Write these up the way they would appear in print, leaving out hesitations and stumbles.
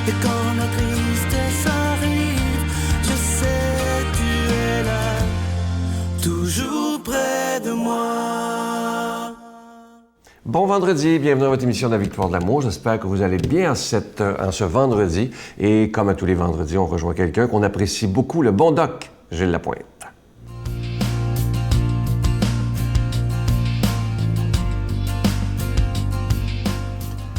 Et quand la tristesse arrive, je sais tu es là, toujours près de moi. Bon vendredi, bienvenue à votre émission de la Victoire de l'amour. J'espère que vous allez bien en ce vendredi. Et comme à tous les vendredis, on rejoint quelqu'un qu'on apprécie beaucoup, le bon doc, Gilles Lapointe.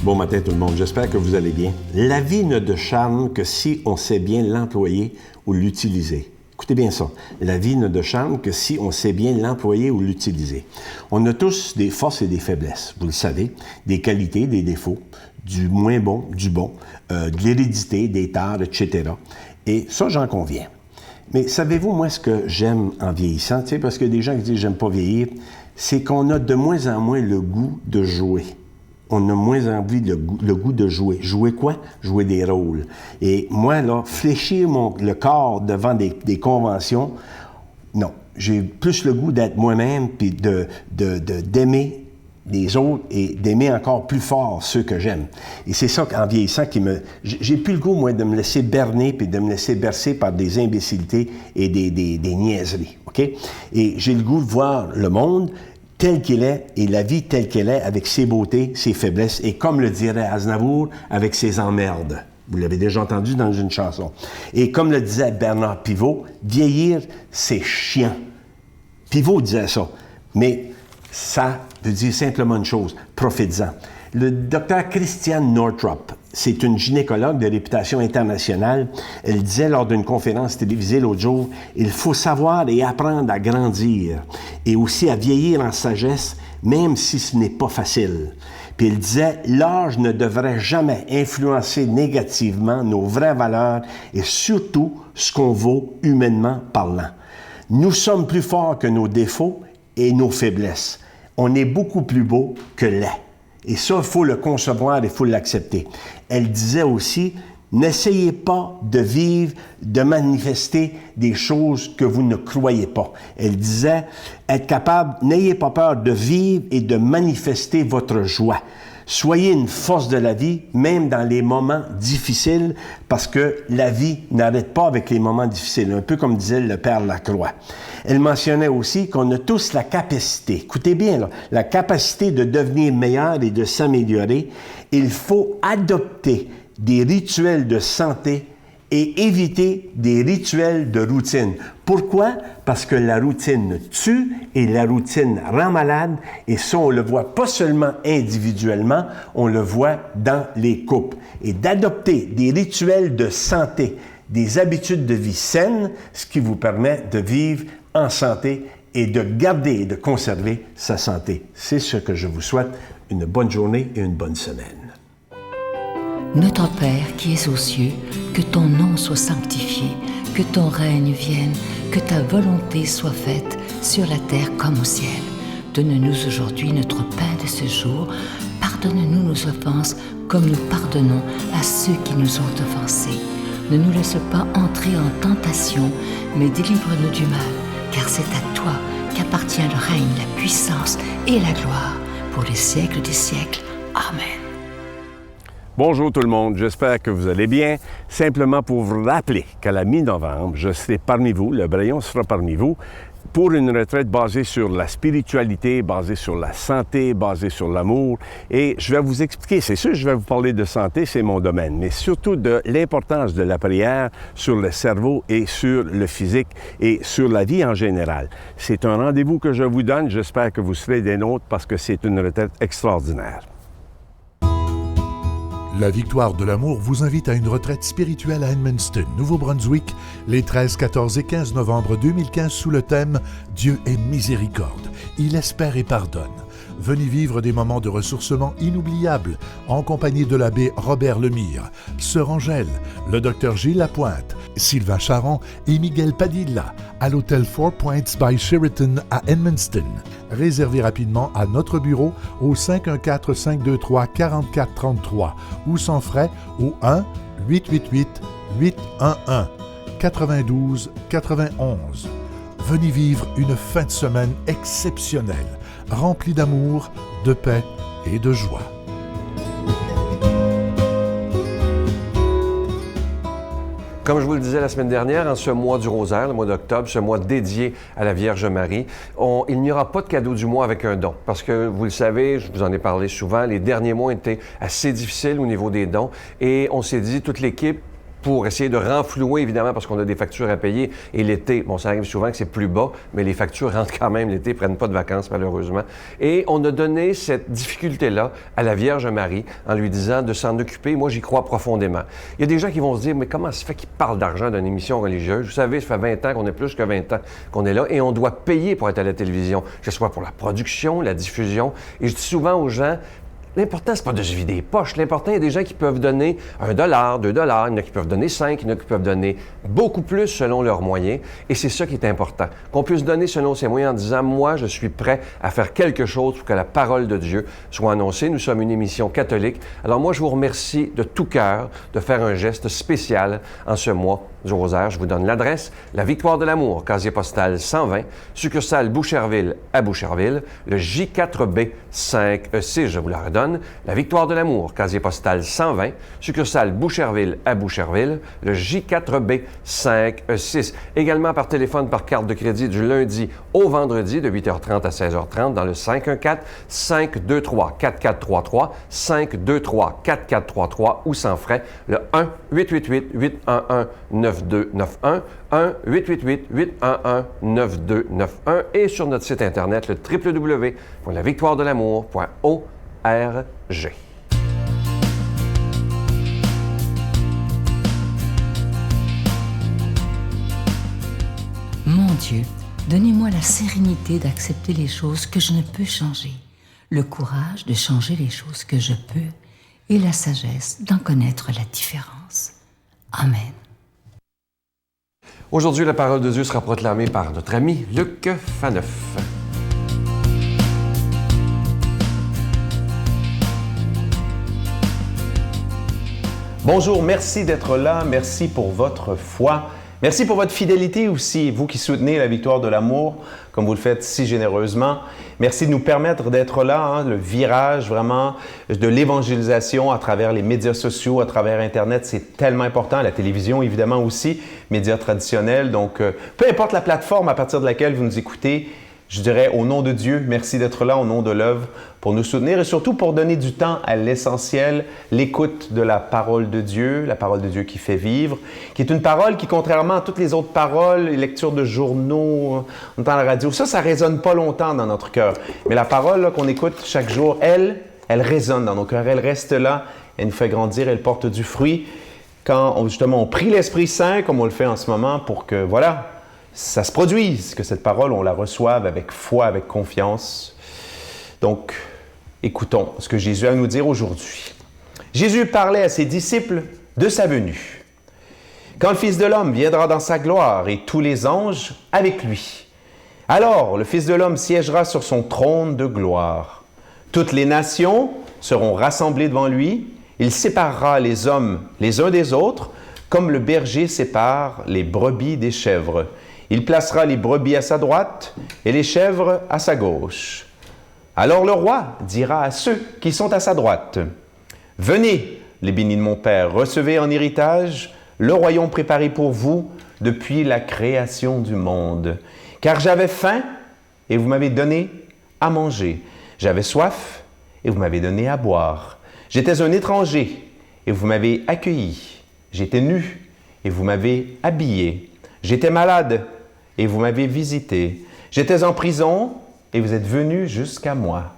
Bon matin tout le monde, j'espère que vous allez bien. La vie n'a de charme que si on sait bien l'employer ou l'utiliser. Écoutez bien ça, la vie n'a de charme que si on sait bien l'employer ou l'utiliser. On a tous des forces et des faiblesses, vous le savez, des qualités, des défauts, du moins bon, du bon, de l'hérédité, des tares, etc. Et ça, j'en conviens. Mais savez-vous, moi, ce que j'aime en vieillissant, tu sais, parce que des gens qui disent « j'aime pas vieillir », c'est qu'on a de moins en moins le goût de jouer. On a moins envie le goût de jouer. Jouer quoi? Jouer des rôles. Et moi, là, fléchir le corps devant des conventions, non. J'ai plus le goût d'être moi-même puis d'aimer les autres et d'aimer encore plus fort ceux que j'aime. Et c'est ça qu'en vieillissant j'ai plus le goût, moi, de me laisser berner puis de me laisser bercer par des imbécilités et des niaiseries. OK? Et j'ai le goût de voir le monde tel qu'il est, et la vie telle qu'elle est, avec ses beautés, ses faiblesses, et comme le dirait Aznavour, avec ses emmerdes. Vous l'avez déjà entendu dans une chanson. Et comme le disait Bernard Pivot, vieillir, c'est chiant. Pivot disait ça, mais ça veut dire simplement une chose, profites-en. Le docteur Christiane Northrup, c'est une gynécologue de réputation internationale. Elle disait lors d'une conférence télévisée l'autre jour, « Il faut savoir et apprendre à grandir et aussi à vieillir en sagesse, même si ce n'est pas facile. » Puis elle disait, « L'âge ne devrait jamais influencer négativement nos vraies valeurs et surtout ce qu'on vaut humainement parlant. Nous sommes plus forts que nos défauts et nos faiblesses. On est beaucoup plus beau que laid. » Et ça, il faut le concevoir et il faut l'accepter. Elle disait aussi, n'essayez pas de vivre, de manifester des choses que vous ne croyez pas. Elle disait, être capable, n'ayez pas peur de vivre et de manifester votre joie. Soyez une force de la vie, même dans les moments difficiles, parce que la vie n'arrête pas avec les moments difficiles, un peu comme disait le père Lacroix. Elle mentionnait aussi qu'on a tous la capacité, écoutez bien, là, la capacité de devenir meilleur et de s'améliorer. Il faut adopter des rituels de santé et éviter des rituels de routine. Pourquoi? Parce que la routine tue et la routine rend malade, et ça, on le voit pas seulement individuellement, on le voit dans les couples. Et d'adopter des rituels de santé, des habitudes de vie saines, ce qui vous permet de vivre en santé et de garder et de conserver sa santé. C'est ce que je vous souhaite, une bonne journée et une bonne semaine. Notre Père qui es aux cieux, que ton nom soit sanctifié, que ton règne vienne, que ta volonté soit faite sur la terre comme au ciel. Donne-nous aujourd'hui notre pain de ce jour. Pardonne-nous nos offenses comme nous pardonnons à ceux qui nous ont offensés. Ne nous laisse pas entrer en tentation, mais délivre-nous du mal, car c'est à toi qu'appartient le règne, la puissance et la gloire pour les siècles des siècles. Amen. Bonjour tout le monde, j'espère que vous allez bien. Simplement pour vous rappeler qu'à la mi-novembre, je serai parmi vous, le Braillon sera parmi vous, pour une retraite basée sur la spiritualité, basée sur la santé, basée sur l'amour. Et je vais vous expliquer, c'est sûr, je vais vous parler de santé, c'est mon domaine, mais surtout de l'importance de la prière sur le cerveau et sur le physique et sur la vie en général. C'est un rendez-vous que je vous donne, j'espère que vous serez des nôtres parce que c'est une retraite extraordinaire. La Victoire de l'amour vous invite à une retraite spirituelle à Edmundston, Nouveau-Brunswick, les 13, 14 et 15 novembre 2015 sous le thème « Dieu est miséricorde, il espère et pardonne ». Venez vivre des moments de ressourcement inoubliables en compagnie de l'abbé Robert Lemire, sœur Angèle, le docteur Gilles Lapointe, Sylvain Charon et Miguel Padilla à l'hôtel Four Points by Sheraton à Edmundston. Réservez rapidement à notre bureau au 514-523-4433 ou sans frais au 1-888-811-92-91. Venez vivre une fin de semaine exceptionnelle, remplie d'amour, de paix et de joie. Comme je vous le disais la semaine dernière, en ce mois du rosaire, le mois d'octobre, ce mois dédié à la Vierge Marie, il n'y aura pas de cadeau du mois avec un don. Parce que, vous le savez, je vous en ai parlé souvent, les derniers mois étaient assez difficiles au niveau des dons. Et on s'est dit, toute l'équipe, pour essayer de renflouer, évidemment, parce qu'on a des factures à payer. Et l'été, bon, ça arrive souvent que c'est plus bas, mais les factures rentrent quand même l'été, ne prennent pas de vacances, malheureusement. Et on a donné cette difficulté-là à la Vierge Marie en lui disant de s'en occuper. Moi, j'y crois profondément. Il y a des gens qui vont se dire, mais comment ça fait qu'ils parlent d'argent d'une émission religieuse? Vous savez, ça fait 20 ans qu'on est plus que 20 ans qu'on est là et on doit payer pour être à la télévision, que ce soit pour la production, la diffusion. Et je dis souvent aux gens, l'important, c'est pas de se vider les poches. L'important, il y a des gens qui peuvent donner $1, $2, il y en a qui peuvent donner 5, il y en a qui peuvent donner beaucoup plus selon leurs moyens. Et c'est ça qui est important. Qu'on puisse donner selon ses moyens en disant, moi, je suis prêt à faire quelque chose pour que la parole de Dieu soit annoncée. Nous sommes une émission catholique. Alors moi, je vous remercie de tout cœur de faire un geste spécial en ce mois du rosaire. Je vous donne l'adresse, la Victoire de l'amour, casier postal 120, succursale Boucherville à Boucherville, le J4B 5E6, je vous la redonne, la Victoire de l'amour, casier postal 120, succursale Boucherville à Boucherville, le J4B 5E6. Également par téléphone, par carte de crédit du lundi au vendredi de 8h30 à 16h30 dans le 514-523-4433, 523-4433 ou sans frais, le 1-888-811-9291, 1-888-811-9291 et sur notre site Internet, le www.lavictoiredelamour.org. Mon Dieu, donnez-moi la sérénité d'accepter les choses que je ne peux changer, le courage de changer les choses que je peux et la sagesse d'en connaître la différence. Amen. Aujourd'hui, la parole de Dieu sera proclamée par notre ami Luc Faneuf. Bonjour, merci d'être là, merci pour votre foi. Merci pour votre fidélité aussi, vous qui soutenez la Victoire de l'amour, comme vous le faites si généreusement. Merci de nous permettre d'être là, le virage vraiment de l'évangélisation à travers les médias sociaux, à travers Internet, c'est tellement important. La télévision, évidemment aussi, médias traditionnels. Donc, peu importe la plateforme à partir de laquelle vous nous écoutez, je dirais au nom de Dieu, merci d'être là, au nom de l'œuvre, pour nous soutenir et surtout pour donner du temps à l'essentiel, l'écoute de la parole de Dieu qui fait vivre, qui est une parole qui, contrairement à toutes les autres paroles, les lectures de journaux, on entend la radio, ça résonne pas longtemps dans notre cœur. Mais la parole qu'on écoute chaque jour, elle résonne dans nos cœurs, elle reste là, elle nous fait grandir, elle porte du fruit. Quand justement on prie l'Esprit Saint, comme on le fait en ce moment, pour que, voilà, ça se produise, que cette parole, on la reçoive avec foi, avec confiance. Donc, écoutons ce que Jésus a à nous dire aujourd'hui. Jésus parlait à ses disciples de sa venue. Quand le Fils de l'homme viendra dans sa gloire et tous les anges avec lui, alors le Fils de l'homme siégera sur son trône de gloire. Toutes les nations seront rassemblées devant lui. Il séparera les hommes les uns des autres, comme le berger sépare les brebis des chèvres. Il placera les brebis à sa droite et les chèvres à sa gauche. Alors le roi dira à ceux qui sont à sa droite, « Venez, les bénis de mon Père, recevez en héritage le royaume préparé pour vous depuis la création du monde. Car j'avais faim et vous m'avez donné à manger. J'avais soif et vous m'avez donné à boire. J'étais un étranger et vous m'avez accueilli. J'étais nu et vous m'avez habillé. J'étais malade et vous m'avez visité. J'étais en prison et vous êtes venus jusqu'à moi. »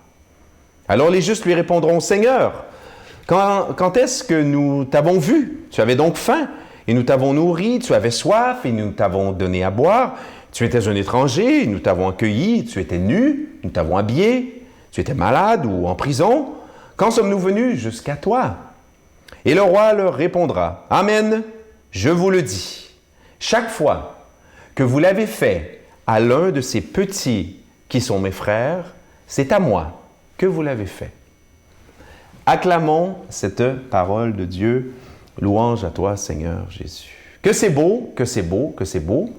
Alors les justes lui répondront, « Seigneur, quand est-ce que nous t'avons vu? Tu avais donc faim et nous t'avons nourri, tu avais soif et nous t'avons donné à boire. Tu étais un étranger et nous t'avons accueilli, tu étais nu, nous t'avons habillé, tu étais malade ou en prison. Quand sommes-nous venus jusqu'à toi? » Et le roi leur répondra, « Amen, je vous le dis, chaque fois que vous l'avez fait à l'un de ces petits qui sont mes frères, c'est à moi que vous l'avez fait. » Acclamons cette parole de Dieu. Louange à toi, Seigneur Jésus. Que c'est beau, que c'est beau, que c'est beau.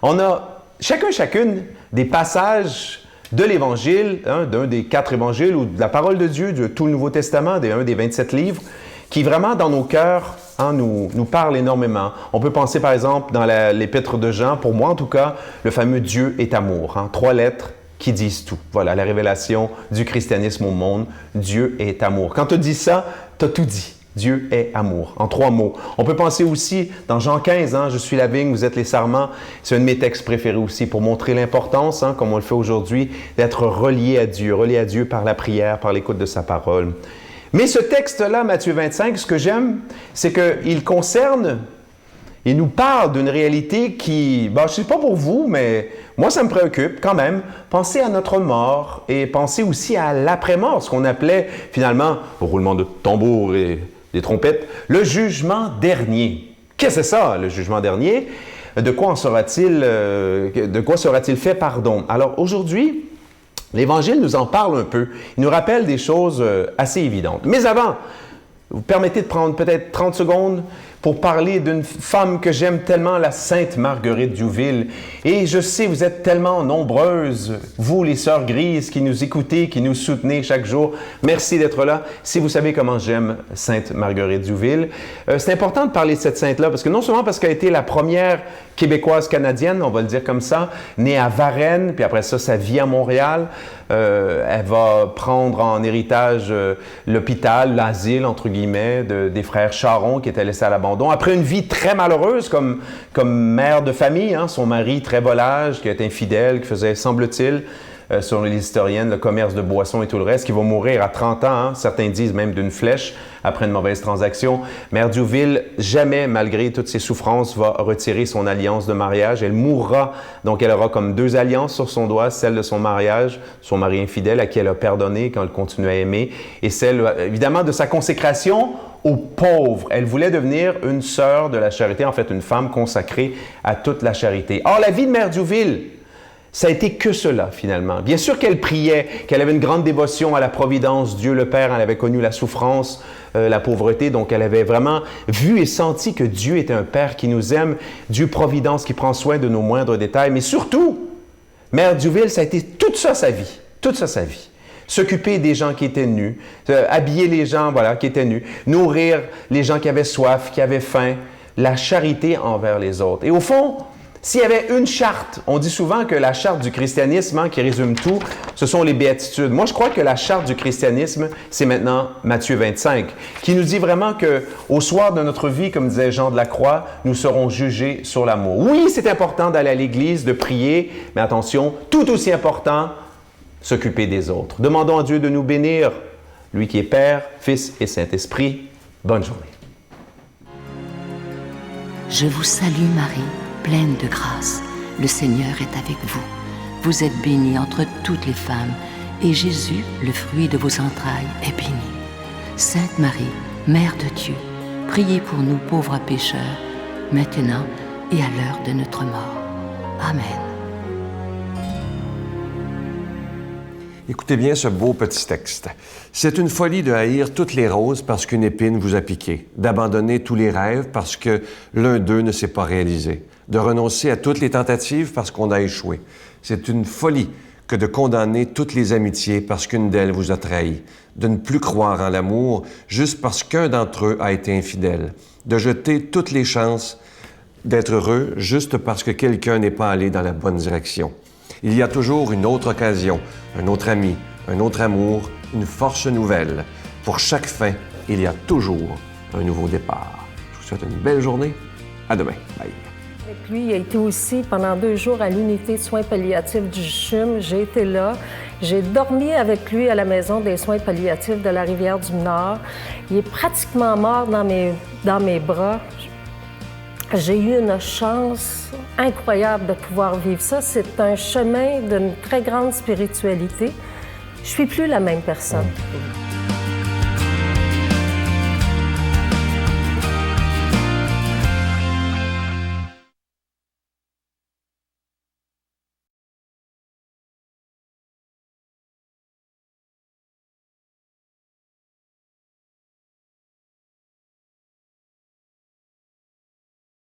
On a chacune des passages de l'Évangile, d'un des 4 évangiles ou de la parole de Dieu, de tout le Nouveau Testament, un des 27 livres, qui vraiment dans nos cœurs nous parle énormément. On peut penser par exemple dans l'épître de Jean, pour moi en tout cas, le fameux Dieu est amour. 3 lettres qui disent tout. Voilà, la révélation du christianisme au monde. Dieu est amour. Quand tu dis ça, tu as tout dit. Dieu est amour, en 3 mots. On peut penser aussi dans Jean 15, je suis la vigne, vous êtes les sarments. C'est un de mes textes préférés aussi pour montrer l'importance, comme on le fait aujourd'hui, d'être relié à Dieu par la prière, par l'écoute de sa parole. Mais ce texte-là, Matthieu 25, ce que j'aime, c'est qu'il concerne, il nous parle d'une réalité qui, je ne sais pas pour vous, mais moi, ça me préoccupe quand même. Pensez à notre mort et pensez aussi à l'après-mort, ce qu'on appelait finalement, au roulement de tambour et des trompettes, le jugement dernier. Qu'est-ce que c'est ça, le jugement dernier? De quoi sera-t-il fait, pardon? Alors aujourd'hui, l'Évangile nous en parle un peu. Il nous rappelle des choses assez évidentes. Mais avant, vous permettez de prendre peut-être 30 secondes pour parler d'une femme que j'aime tellement, la Sainte Marguerite Diouville. Et je sais, vous êtes tellement nombreuses, vous les Sœurs Grises, qui nous écoutez, qui nous soutenez chaque jour. Merci d'être là. Si vous savez comment j'aime Sainte Marguerite Diouville, c'est important de parler de cette sainte-là, parce que non seulement parce qu'elle a été la première québécoise canadienne, on va le dire comme ça, née à Varennes, puis après ça, sa vie à Montréal. Elle va prendre en héritage l'hôpital, l'asile, entre guillemets, des frères Charon qui étaient laissés à l'abandon. Après une vie très malheureuse comme mère de famille, son mari très volage, qui est infidèle, qui faisait, semble-t-il, selon les historiennes, le commerce de boissons et tout le reste, qui va mourir à 30 ans, certains disent même d'une flèche, après une mauvaise transaction. Mère Diouville, jamais, malgré toutes ses souffrances, va retirer son alliance de mariage. Elle mourra, donc elle aura comme 2 alliances sur son doigt, celle de son mariage, son mari infidèle, à qui elle a pardonné quand elle continue à aimer, et celle, évidemment, de sa consécration aux pauvres. Elle voulait devenir une sœur de la charité, en fait, une femme consacrée à toute la charité. Or, la vie de Mère Diouville, ça a été que cela, finalement. Bien sûr qu'elle priait, qu'elle avait une grande dévotion à la providence, Dieu le Père, elle avait connu la souffrance, la pauvreté, donc elle avait vraiment vu et senti que Dieu était un Père qui nous aime, Dieu Providence qui prend soin de nos moindres détails, mais surtout, Mère Diouville, ça a été toute ça sa vie, s'occuper des gens qui étaient nus, habiller les gens, qui étaient nus, nourrir les gens qui avaient soif, qui avaient faim, la charité envers les autres. Et au fond, s'il y avait une charte, on dit souvent que la charte du christianisme, qui résume tout, ce sont les béatitudes. Moi, je crois que la charte du christianisme, c'est maintenant Matthieu 25, qui nous dit vraiment qu'au soir de notre vie, comme disait Jean de la Croix, nous serons jugés sur l'amour. Oui, c'est important d'aller à l'église, de prier, mais attention, tout aussi important, s'occuper des autres. Demandons à Dieu de nous bénir, lui qui est Père, Fils et Saint-Esprit. Bonne journée. Je vous salue Marie, pleine de grâce. Le Seigneur est avec vous. Vous êtes bénie entre toutes les femmes, et Jésus, le fruit de vos entrailles, est béni. Sainte Marie, Mère de Dieu, priez pour nous pauvres pécheurs, maintenant et à l'heure de notre mort. Amen. Écoutez bien ce beau petit texte. C'est une folie de haïr toutes les roses parce qu'une épine vous a piqué, d'abandonner tous les rêves parce que l'un d'eux ne s'est pas réalisé, de renoncer à toutes les tentatives parce qu'on a échoué. C'est une folie que de condamner toutes les amitiés parce qu'une d'elles vous a trahi, de ne plus croire en l'amour juste parce qu'un d'entre eux a été infidèle, de jeter toutes les chances d'être heureux juste parce que quelqu'un n'est pas allé dans la bonne direction. Il y a toujours une autre occasion, un autre ami, un autre amour, une force nouvelle. Pour chaque fin, il y a toujours un nouveau départ. Je vous souhaite une belle journée. À demain. Bye. Avec lui, il a été aussi pendant 2 jours à l'unité de soins palliatifs du CHUM. J'ai été là. J'ai dormi avec lui à la maison des soins palliatifs de la Rivière-du-Nord. Il est pratiquement mort dans mes bras. J'ai eu une chance incroyable de pouvoir vivre ça. C'est un chemin d'une très grande spiritualité. Je suis plus la même personne.